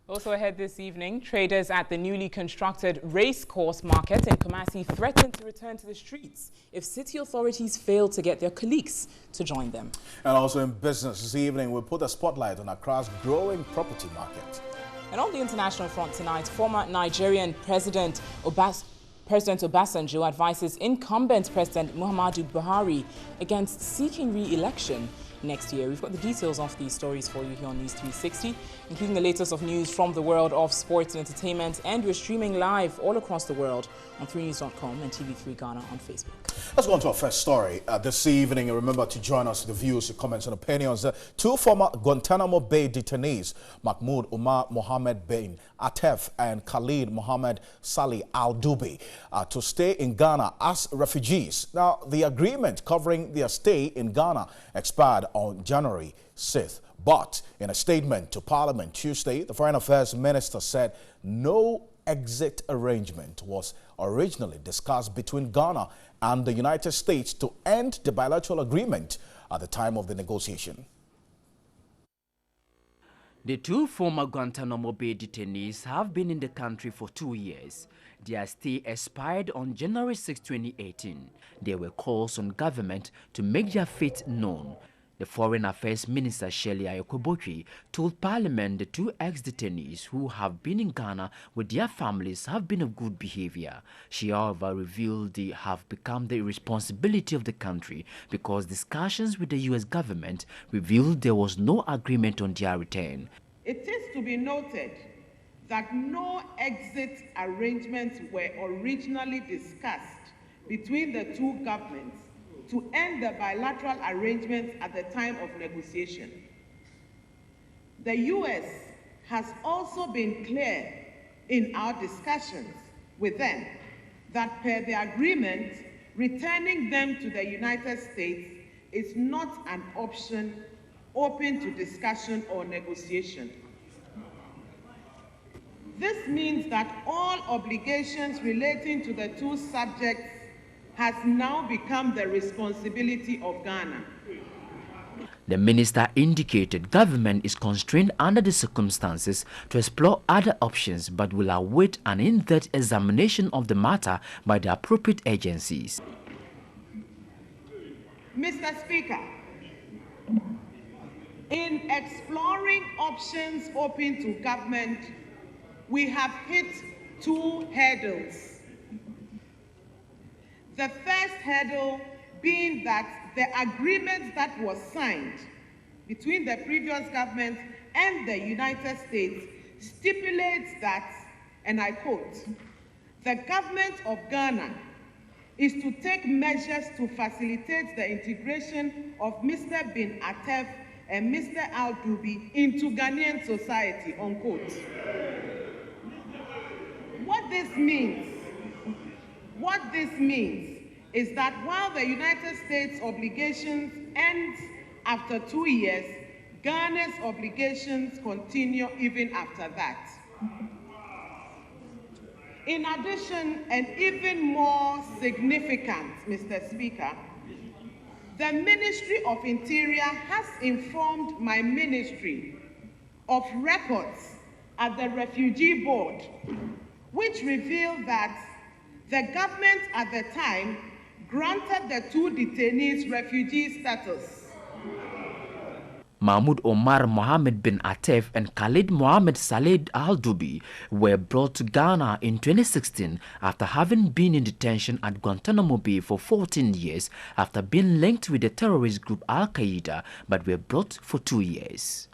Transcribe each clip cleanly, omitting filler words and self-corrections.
Also ahead this evening, traders at the newly constructed racecourse market in Kumasi threaten to return to the streets if city authorities fail to get their colleagues to join them. And also in business this evening, we'll put a spotlight on Accra's growing property market. And on the international front tonight, former Nigerian President Obasanjo advises incumbent President Muhammadu Buhari against seeking re-election next year. We've got the details of these stories for you here on News 360, including the latest of news from the world of sports and entertainment, and we're streaming live all across the world on 3news.com and TV3 Ghana on Facebook. Let's go on to our first story this evening. Remember to join us, the views, the comments and opinions. Two former Guantanamo Bay detainees, Mahmoud Umar Mohammed bin Atef and Khalid Mohammed Salih Al-Dubi, to stay in Ghana as refugees. Now, the agreement covering their stay in Ghana expired on January 6th. But in a statement to Parliament Tuesday, the Foreign Affairs Minister said no exit arrangement was originally discussed between Ghana and the United States to end the bilateral agreement at the time of the negotiation. The two former Guantanamo Bay detainees have been in the country for 2 years. Their stay expired on January 6, 2018. There were calls on government to make their fate known. The Foreign Affairs Minister Shirley Ayokobochi told Parliament the two ex-detainees who have been in Ghana with their families have been of good behavior. She, however, revealed they have become the responsibility of the country because discussions with the U.S. government revealed there was no agreement on their return. It is to be noted that no exit arrangements were originally discussed between the two governments to end the bilateral arrangements at the time of negotiation. The U.S. has also been clear in our discussions with them that per the agreement, returning them to the United States is not an option open to discussion or negotiation. This means that all obligations relating to the two subjects has now become the responsibility of Ghana. The minister indicated government is constrained under the circumstances to explore other options but will await an in-depth examination of the matter by the appropriate agencies. Mr. Speaker, in exploring options open to government, we have hit two hurdles. The first hurdle being that the agreement that was signed between the previous government and the United States stipulates that, and I quote, the government of Ghana is to take measures to facilitate the integration of Mr. bin Atef and Mr. Al-Dubi into Ghanaian society, unquote. What this means is that while the United States obligations end after 2 years, Ghana's obligations continue even after that. In addition, and even more significant, Mr. Speaker, the Ministry of Interior has informed my ministry of records at the Refugee Board, which revealed that the government at the time granted the two detainees refugee status. Mahmoud Omar Mohammed bin Atef and Khalid Mohammed Salih Al-Dubi were brought to Ghana in 2016 after having been in detention at Guantanamo Bay for 14 years after being linked with the terrorist group Al-Qaeda, but were brought for 2 years.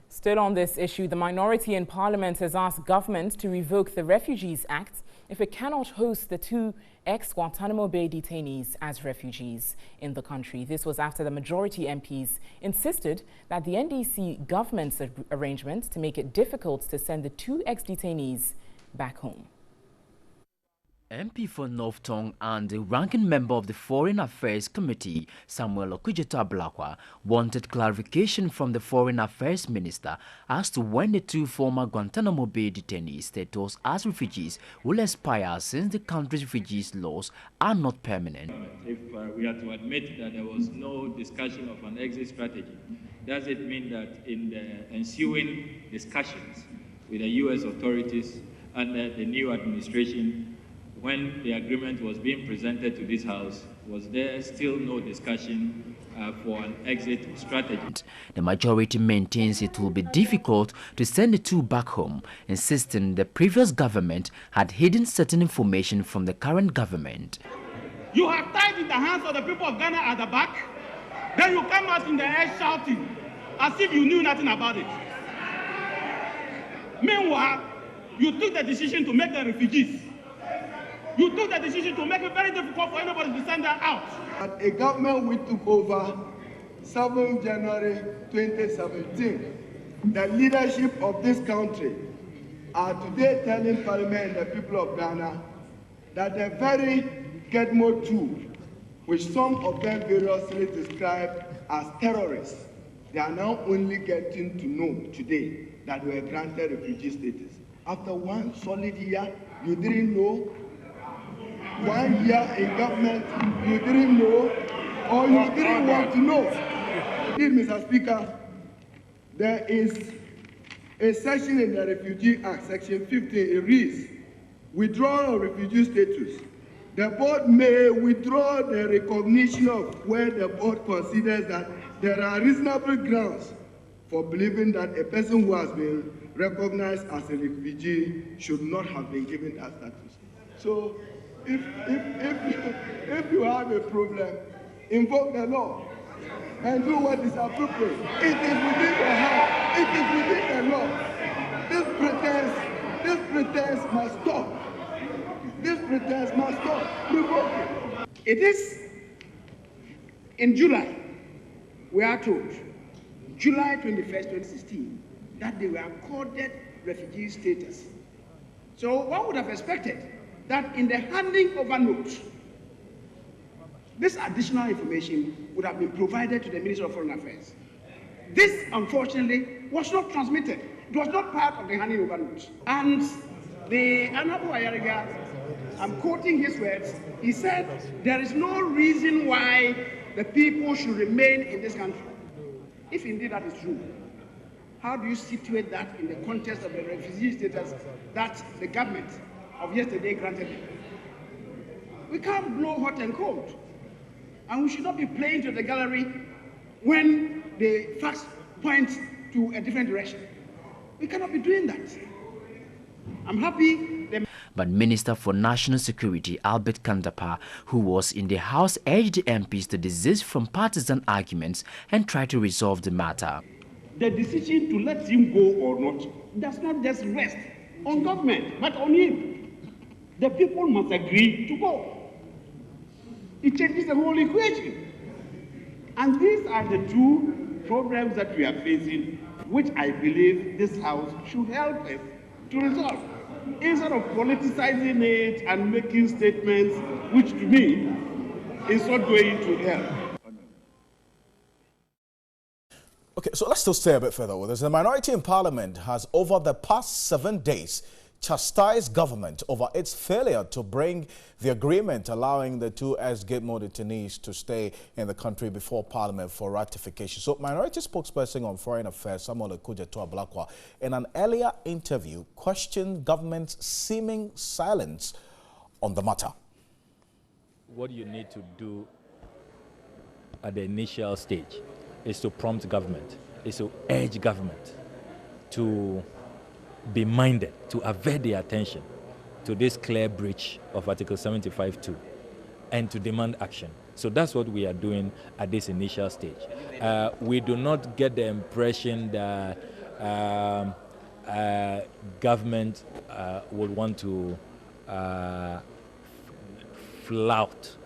Still on this issue, the minority in Parliament has asked government to revoke the Refugees Act if it cannot host the two ex-Guantanamo Bay detainees as refugees in the country. This was after the majority MPs insisted that the NDC government's arrangement to make it difficult to send the two ex-detainees back home. MP for North Tongue and the ranking member of the Foreign Affairs Committee, Samuel Okudzeto-Ablakwa, wanted clarification from the Foreign Affairs Minister as to when the two former Guantanamo Bay detainees' status as refugees will expire, since the country's refugees laws are not permanent. If we are to admit that there was no discussion of an exit strategy, does it mean that in the ensuing discussions with the U.S. authorities under the new administration. When the agreement was being presented to this House, was there still no discussion for an exit strategy? The majority maintains it will be difficult to send the two back home, insisting the previous government had hidden certain information from the current government. You have tied in the hands of the people of Ghana at the back, then you come out in the air shouting as if you knew nothing about it. Meanwhile, you took the decision to make them refugees. You took the decision to make it very difficult for anybody to send them out. A government we took over 7 January 2017, the leadership of this country are today telling Parliament and the people of Ghana that the very Gitmo tool, which some of them variously described as terrorists, they are now only getting to know today that we were granted refugee status. After 1 solid year, you didn't know. 1 year in government, you didn't know, or you didn't want to know. Mr. Speaker, there is a section in the Refugee Act, Section 15, it reads, withdrawal of refugee status. The board may withdraw the recognition of where the board considers that there are reasonable grounds for believing that a person who has been recognized as a refugee should not have been given that status. So, if you have a problem, invoke the law and do what is appropriate. It is within the hand. It is within the law. This pretense must stop. This pretense must stop. Revoke it. It is in July, we are told, July 21st, 2016, that they were accorded refugee status. So one would have expected that in the handing over note, this additional information would have been provided to the Ministry of Foreign Affairs. This, unfortunately, was not transmitted. It was not part of the handing over note. And the Honorable Ayariga, I'm quoting his words, he said, there is no reason why the people should remain in this country. If indeed that is true, how do you situate that in the context of the refugee status that the government of yesterday granted them? We can't blow hot and cold. And we should not be playing to the gallery when the facts point to a different direction. We cannot be doing that. I'm happy. But Minister for National Security Albert Kandapa, who was in the House, urged the MPs to desist from partisan arguments and try to resolve the matter. The decision to let him go or not does not just rest on government, but on him. The people must agree to go. It changes the whole equation. And these are the two problems that we are facing, which I believe this House should help us to resolve, instead of politicizing it and making statements, which to me is not going to help. Okay, so let's still stay a bit further with this. The minority in Parliament has, over the past 7 days, chastised government over its failure to bring the agreement allowing the two ex-Gitmo detainees to stay in the country before Parliament for ratification. So, minority spokesperson on Foreign Affairs Samuel Okujeto-Ablakwa, in an earlier interview, questioned government's seeming silence on the matter. What you need to do at the initial stage is to prompt government, is to urge government to be minded, to avert their attention to this clear breach of Article 75(2) and to demand action. So that's what we are doing at this initial stage. We do not get the impression that government would want to flout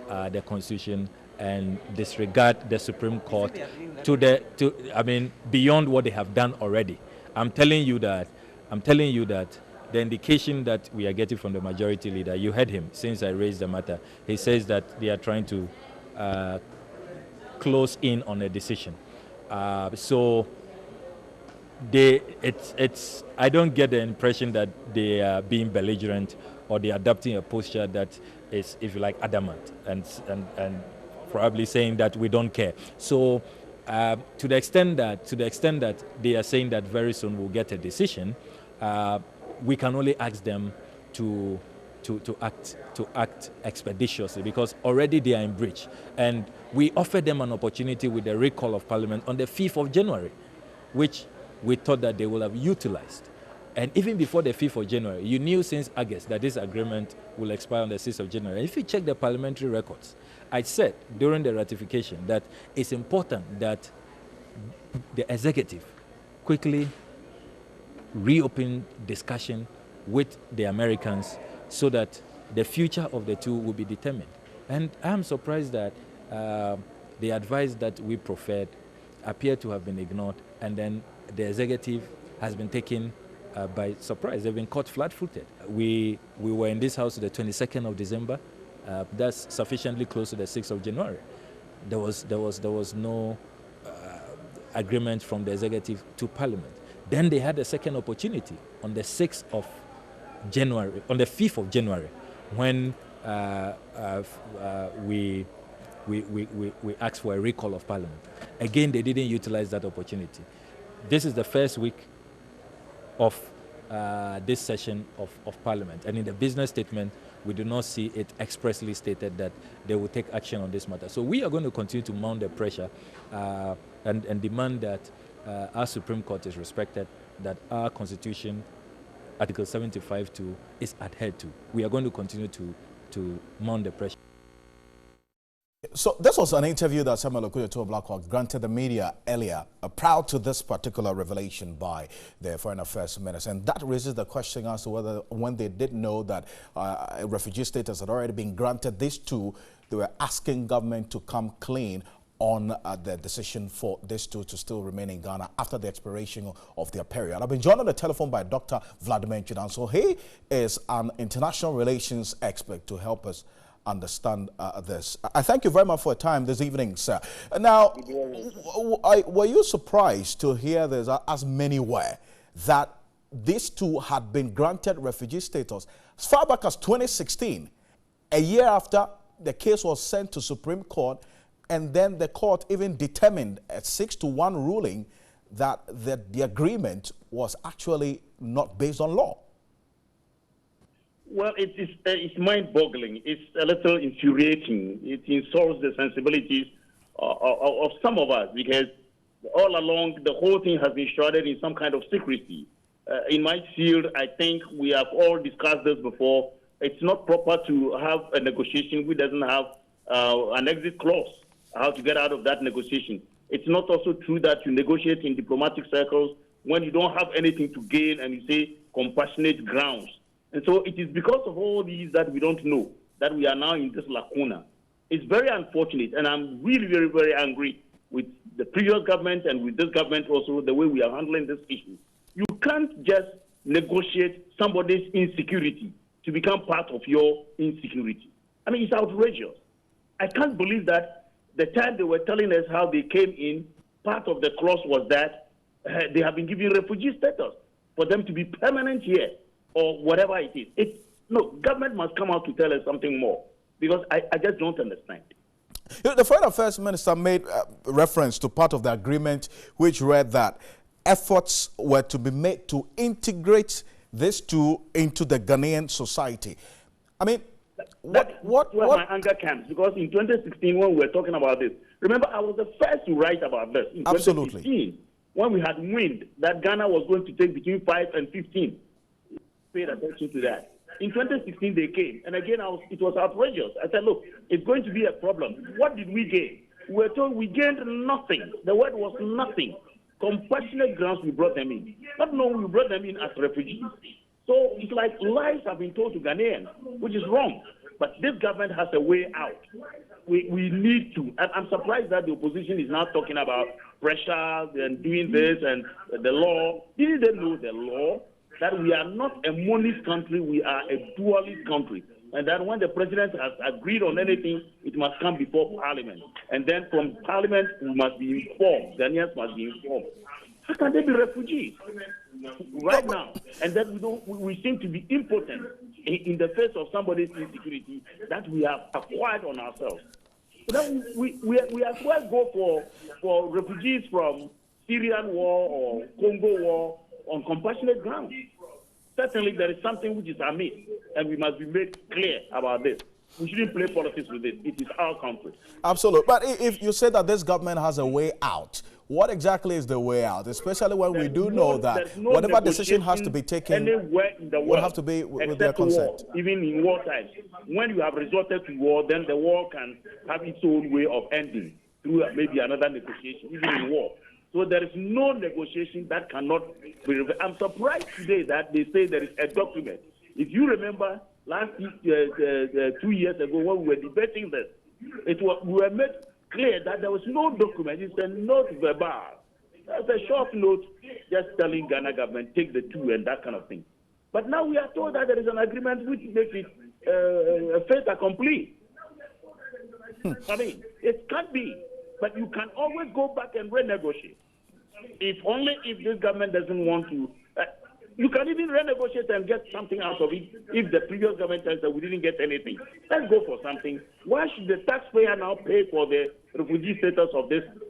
the Constitution and disregard the Supreme Court beyond what they have done already. I'm telling you that the indication that we are getting from the majority leader, you heard him since I raised the matter, he says that they are trying to close in on a decision. So I don't get the impression that they are being belligerent or they are adopting a posture that is, if you like, adamant and probably saying that we don't care. So To the extent that they are saying that very soon we'll get a decision, we can only ask them to act expeditiously, because already they are in breach. And we offered them an opportunity with the recall of Parliament on the 5th of January, which we thought that they will have utilized. And even before the 5th of January, you knew since August that this agreement will expire on the 6th of January. If you check the parliamentary records, I said during the ratification that it's important that the executive quickly reopen discussion with the Americans so that the future of the two will be determined. And I'm surprised that the advice that we proffered appear to have been ignored, and then the executive has been taken by surprise. They've been caught flat-footed. We were in this house the 22nd of December. That's sufficiently close to the 6th of January. There was no agreement from the executive to Parliament. Then they had a second opportunity on the 6th of January, on the 5th of January, when we asked for a recall of Parliament. Again, they didn't utilize that opportunity. This is the first week of this session of Parliament. And in the business statement, we do not see it expressly stated that they will take action on this matter. So we are going to continue to mount the pressure and demand that our Supreme Court is respected, that our Constitution, Article 75(2), is adhered to. We are going to continue to mount the pressure. So this was an interview that Samuel Okuyeto Blackhawk granted the media earlier, proud to this particular revelation by the Foreign Affairs Minister. And that raises the question as to whether, when they did know that refugee status had already been granted, these two, they were asking government to come clean on the decision for these two to still remain in Ghana after the expiration of their period. I've been joined on the telephone by Dr. Vladimir Chidan. So he is an international relations expert to help us understand this. I thank you very much for your time this evening, sir. Now, were you surprised to hear this, as many were, that these two had been granted refugee status as far back as 2016, a year after the case was sent to Supreme Court, and then the court even determined a 6-1 ruling that the agreement was actually not based on law? Well, it's mind-boggling. It's a little infuriating. It insults the sensibilities of some of us, because all along the whole thing has been shrouded in some kind of secrecy. In my field, I think we have all discussed this before. It's not proper to have a negotiation which doesn't have an exit clause, how to get out of that negotiation. It's not also true that you negotiate in diplomatic circles when you don't have anything to gain and you say compassionate grounds. And so it is because of all these that we don't know that we are now in this lacuna. It's very unfortunate, and I'm really very, very angry with the previous government and with this government also, the way we are handling this issue. You can't just negotiate somebody's insecurity to become part of your insecurity. I mean, it's outrageous. I can't believe that the time they were telling us how they came in, part of the clause was that they have been given refugee status for them to be permanent here, or whatever it is. No, government must come out to tell us something more, because I just don't understand. The Foreign Affairs Minister made reference to part of the agreement which read that efforts were to be made to integrate these two into the Ghanaian society. I mean, what my anger comes, because in 2016 when we were talking about this, remember I was the first to write about this in 2016, when we had wind that Ghana was going to take between 5 and 15. Paid attention to that. In 2016, they came, and again, it was outrageous. I said, look, it's going to be a problem. What did we gain? We were told we gained nothing. The word was nothing. Compassionate grounds, we brought them in. Not knowing we brought them in as refugees. So it's like lies have been told to Ghanaians, which is wrong. But this government has a way out. We need to. I'm surprised that the opposition is now talking about pressure and doing this and the law. Didn't they know the law? That we are not a monist country, we are a dualist country. And that when the president has agreed on anything, it must come before parliament. And then from parliament, we must be informed. Ghanaians must be informed. How can they be refugees right now? And then we seem to be impotent in the face of somebody's insecurity that we have acquired on ourselves. Then we as well go for refugees from Syrian war or Congo war on compassionate grounds. Certainly there is something which is amiss, and we must be made clear about this. We shouldn't play politics with this. It is our country. Absolutely. But if you say that this government has a way out, what exactly is the way out? Especially when we do know that whatever decision has to be taken anywhere in the world would have to be with their consent. War, even in war times. When you have resorted to war, then the war can have its own way of ending through maybe another negotiation, even in war. So there is no negotiation that cannot be. I'm surprised today that they say there is a document. If you remember last 2 years ago when we were debating this, we were made clear that there was no document. It's a note verbal. That's a short note just telling Ghana government take the two and that kind of thing. But now we are told that there is an agreement which makes it a fait accompli. I mean, it can't be. But you can always go back and renegotiate. If this government doesn't want to, you can even renegotiate and get something out of it. If the previous government says that we didn't get anything, let's go for something. Why should the taxpayer now pay for the refugee status of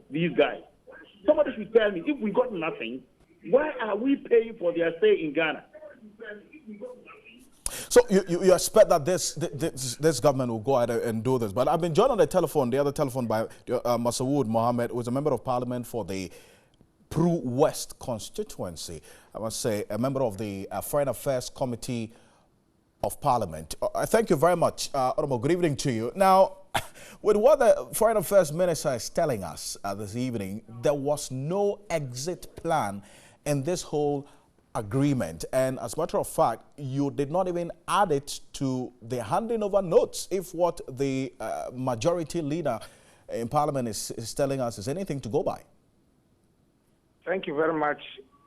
these guys? Somebody should tell me, if we got nothing, why are we paying for their stay in Ghana? So you expect that this government will go ahead and do this. But I've been joined on the other telephone by Masawood Mohammed, who is a member of parliament for the Pru West constituency. I must say, a member of the Foreign Affairs Committee of Parliament. Thank you very much, Honorable. Good evening to you. Now, with what the Foreign Affairs Minister is telling us this evening, there was no exit plan in this whole agreement, and as a matter of fact, you did not even add it to the handing over notes. If what the majority leader in Parliament is telling us is anything to go by. Thank you very much,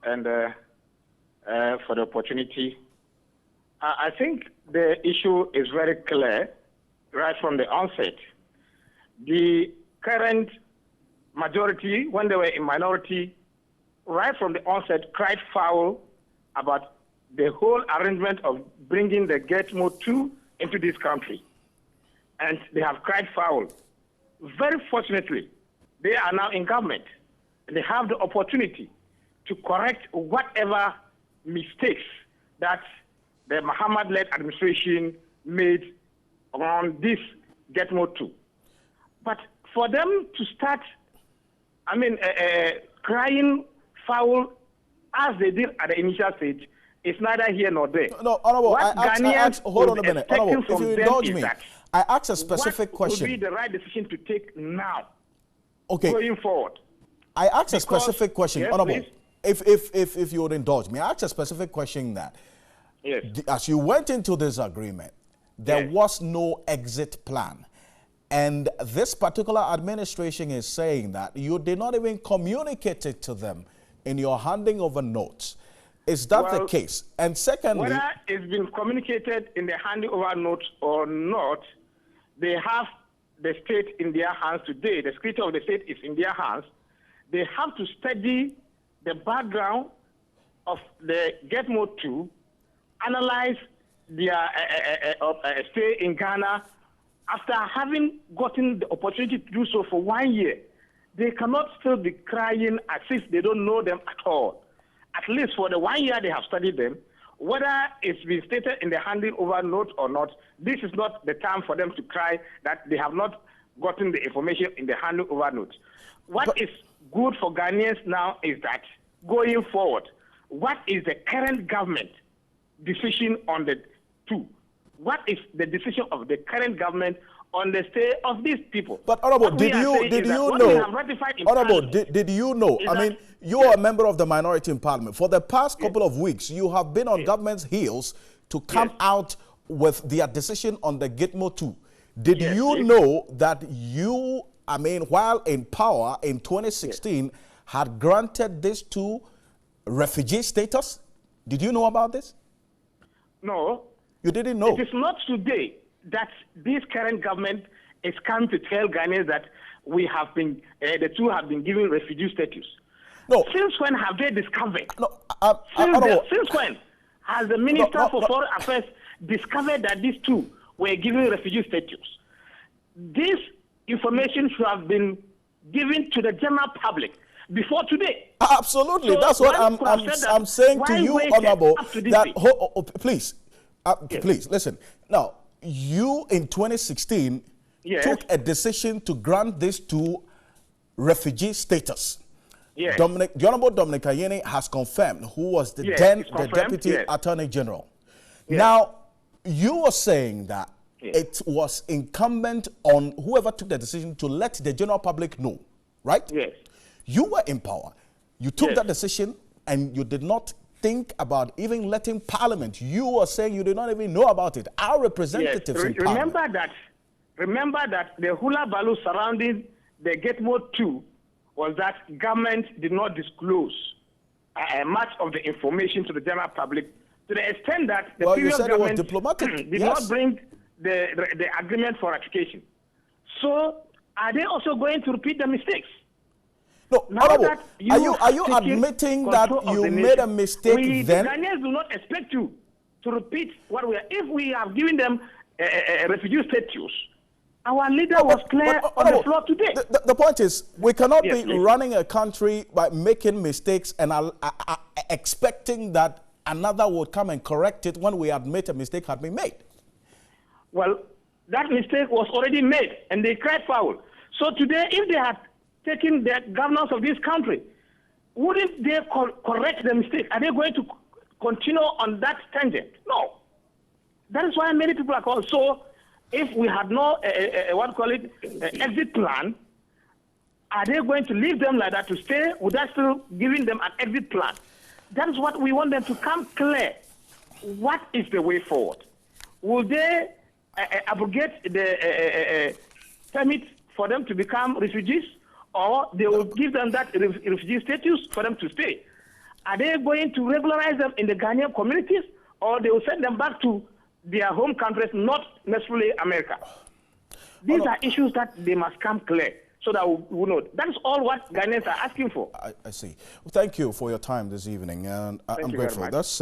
and for the opportunity. I think the issue is very clear right from the onset. The current majority, when they were in minority, right from the onset, cried foul about the whole arrangement of bringing the Gitmo 2 into this country. And they have cried foul. Very fortunately, they are now in government. They have the opportunity to correct whatever mistakes that the Muhammad-led administration made on this Gitmo 2. But for them to start, crying foul as they did at the initial stage, it's neither here nor there. No, Honorable, hold on a minute. Honorable, if you indulge me, I asked a specific question. What would be the right decision to take now, going forward? I asked a specific question, yes, Honorable. If you would indulge me, I asked a specific question that, as you went into this agreement, there was no exit plan. And this particular administration is saying that you did not even communicate it to them in your handing over notes. Is that the case? And secondly, whether it's been communicated in the handing over notes or not, they have the state in their hands today. The secretary of the state is in their hands. They have to study the background of the Gitmo 2, analyze their stay in Ghana. After having gotten the opportunity to do so for 1 year, they cannot still be crying as if they don't know them at all. At least for the 1 year they have studied them, whether it's been stated in the handing over note or not, this is not the time for them to cry that they have not gotten the information in the handing over note. What is good for Ghanaians now is that going forward, what is the current government decision on the 2? What is the decision of the current government on the stay of these people? But Honorable, did you know? I mean, you are a member of the minority in Parliament. For the past couple of weeks, you have been on government's heels to come out with their decision on the Gitmo 2. Did you know that you, while in power in 2016, had granted this to refugee status? Did you know about this? No. You didn't know? It is not today that this current government is come to tell Ghanaians that we have been, the 2 have been given refugee status. No. Since when have they discovered? No. Since when has the Minister for Foreign Affairs discovered that these 2 were given refugee status? This information should have been given to the general public before today. Absolutely. So that's what I'm saying to you, Honorable, that please, yes. Please listen. Now, you in 2016 yes. took a decision to grant this to refugee status. Yes. The Honorable Dominic Ayeni has confirmed, who was the the Deputy Attorney General. Yes. Now, you were saying that it was incumbent on whoever took the decision to let the general public know, right? Yes. You were in power. You took that decision and you did not think about even letting Parliament. You were saying you did not even know about it. Our representatives in Parliament. Remember that the hula baloo surrounding the Gitmo 2 was that government did not disclose much of the information to the general public, to the extent that the previous government did not bring the agreement for ratification. So are they also going to repeat the mistakes? No, Honorable, are you admitting that you made a mistake then? The Ghanaians do not expect you to repeat what we are. If we have given them a refugee status, our leader was clear on the floor today. The point is, we cannot be running a country by making mistakes and expecting that another would come and correct it when we admit a mistake had been made. Well, that mistake was already made, and they cried foul. So today, if they had taken the governance of this country, wouldn't they correct the mistake? Are they going to continue on that tangent? No. That is why many people are called. So if we had no, exit plan, are they going to leave them like that to stay without still giving them an exit plan? That is what we want them to come clear. What is the way forward? Will they abrogate the permit for them to become refugees, or they will give them that refugee status for them to stay? Are they going to regularize them in the Ghanaian communities, or they will send them back to their home countries, not necessarily America? These are issues that they must come clear so that we know. That is all what Ghanaians are asking for. I see. Well, thank you for your time this evening, and I'm grateful. That's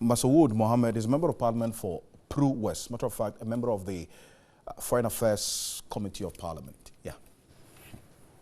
Masoud Mohammed is a member of Parliament for Pru West. Matter of fact, a member of the Foreign Affairs Committee of Parliament.